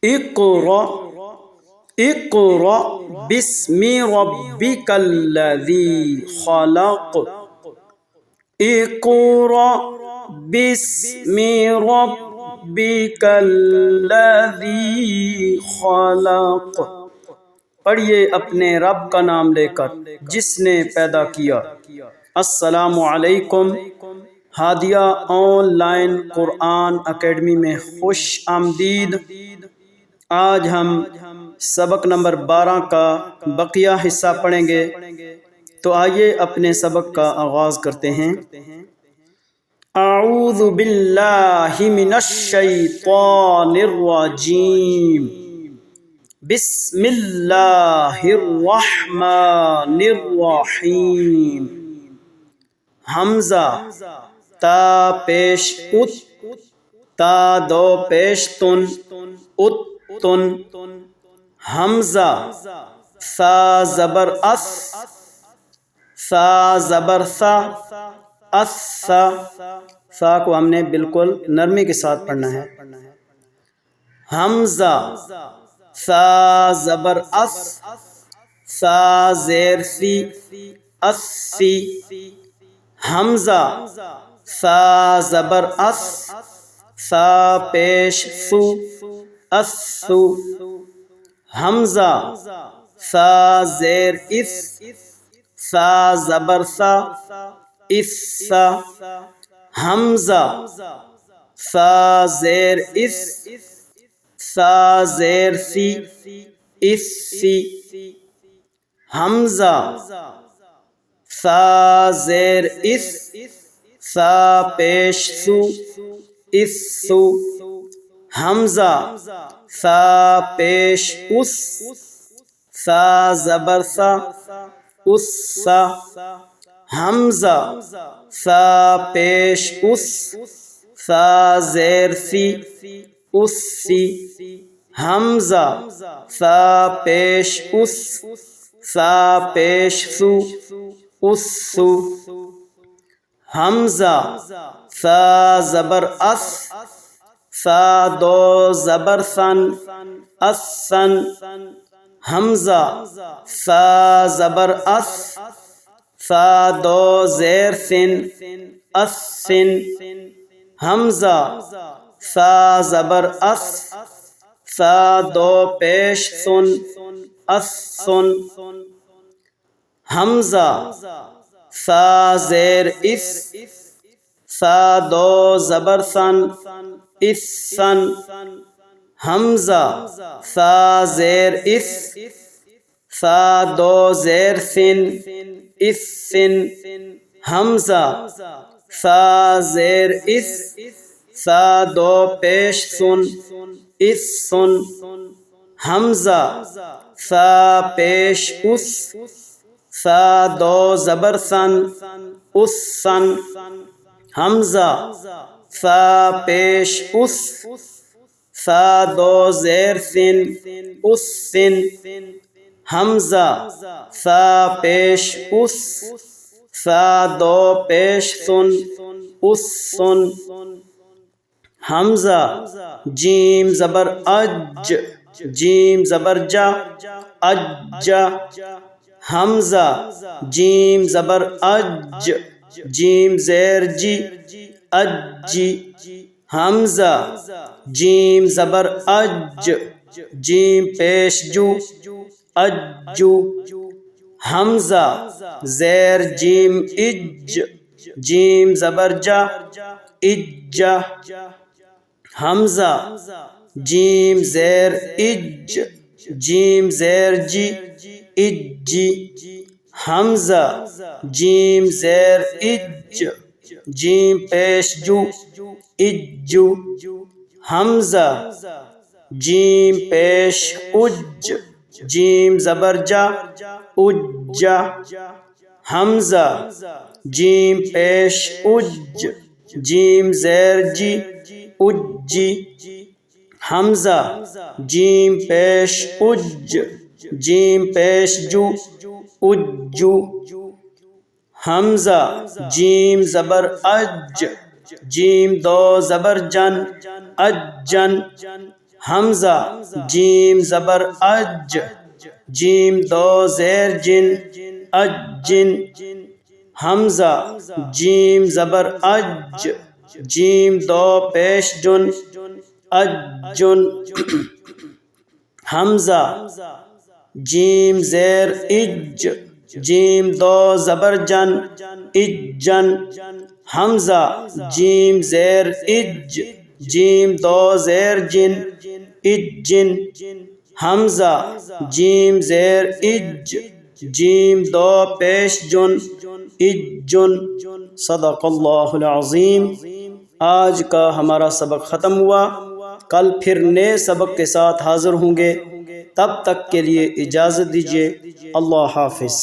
اقرأ اقرأ بسم ربک الذی خلق اقرأ بسم ربک الذی خلق۔ پڑھیے اپنے رب کا نام لے کر جس نے پیدا کیا۔ السلام علیکم، Hadia on line Quran academy میں خوش آمدید۔ آج ہم سبق نمبر 12 کا بقیہ حصہ پڑھیں گے، تو آئیے اپنے سبق کا آغاز کرتے ہیں۔ اعوذ باللہ من الشیطان الرجیم، بسم اللہ الرحمن الرحیم۔ حمزہ تا پیش ات، تا دو پیش تن، ات تن۔ حمزہ سا زبر اس، سا زبر سا، اس سا۔ سا کو ہم نے بالکل نرمی کے ساتھ پڑھنا ہے۔ حمزہ سا زبر اس، سا زیر سی، اس سی۔ حمزہ سا زبر اس، سا پیش سو، اس سو۔ حمزہ سا زیر اس، سا زبر سا، اس سا۔ حمزہ سا زیر اس، سا زیر سی، اس سی۔ حمزہ سا زیر اس، سا پیش سو، اس سو۔ حمزہ سا پیش اس، سا زبر سا، اس سا۔ حمزہ سا پیش اس، سا زیر سی، اس سی۔ حمزہ سا پیش اس، سا پیش سو، اس سو۔ حمزہ سا زبر اس، سا دو زبر سن، اس سن۔ حمزہ سا زبر اس، سا دو زیر سن، اس سن۔ حمزہ سا زبر اس، سا دو پیش سن، اس سن۔ حمزہ سا زیر اس، سا دو زبر سن، اس سن۔ حمزہ سا زیر اس، سا دو زیر سن، اس سن۔ حمزہ سا زیر اس، سا دو پیش سن، اس سن۔ حمزہ سا پیش اس، سا دو زبر سن، اس سن۔ حمزہ سا پیش اس، سا دو زیر سن، اس سن۔ حمزہ سا پیش اس، سا دو پیش سن، اس سن۔ حمزہ جیم زبر اج، جیم زبر جا، اجا۔ حمزہ جیم زبر اج، جیم زیر جی، اجی۔ حمزہ جیم زبر اج، جیم پیش جو، اجو۔ حمزہ زیر جیم اج، جیم زبر جا، اجا۔ حمزہ جیم زیر اج، جیم زیر جی، اجی۔ حمزہ جیم زیر اج، جیم پیش جو، اجو۔ حمزہ جیم پیش اج، جیم زبر جا، اجا۔ حمزہ جیم پیش اج، جیم زیر جی، اجی۔ حمزہ جیم پیش اج، جیم پیش جو، اجو۔ حمزہ جیم زبر اج، جیم دو زبر جن، اجن۔ حمزہ جیم زبر اج، جیم دو زیر جن، اجن، حمزہ جیم زبر اج، جیم دو پیش جن، اجن، حمزہ جیم زیر اج، جیم دو زبر جن، اجن، حمزہ جیم زیر اج، جیم دو زیر جن، اجن، حمزہ جیم زیر اج، جیم دو پیش جن، اجن۔ صدق اللہ العظیم۔ آج کا ہمارا سبق ختم ہوا، کل پھر نئے سبق کے ساتھ حاضر ہوں گے، تب تک کے لیے اجازت دیجیے، اللہ حافظ۔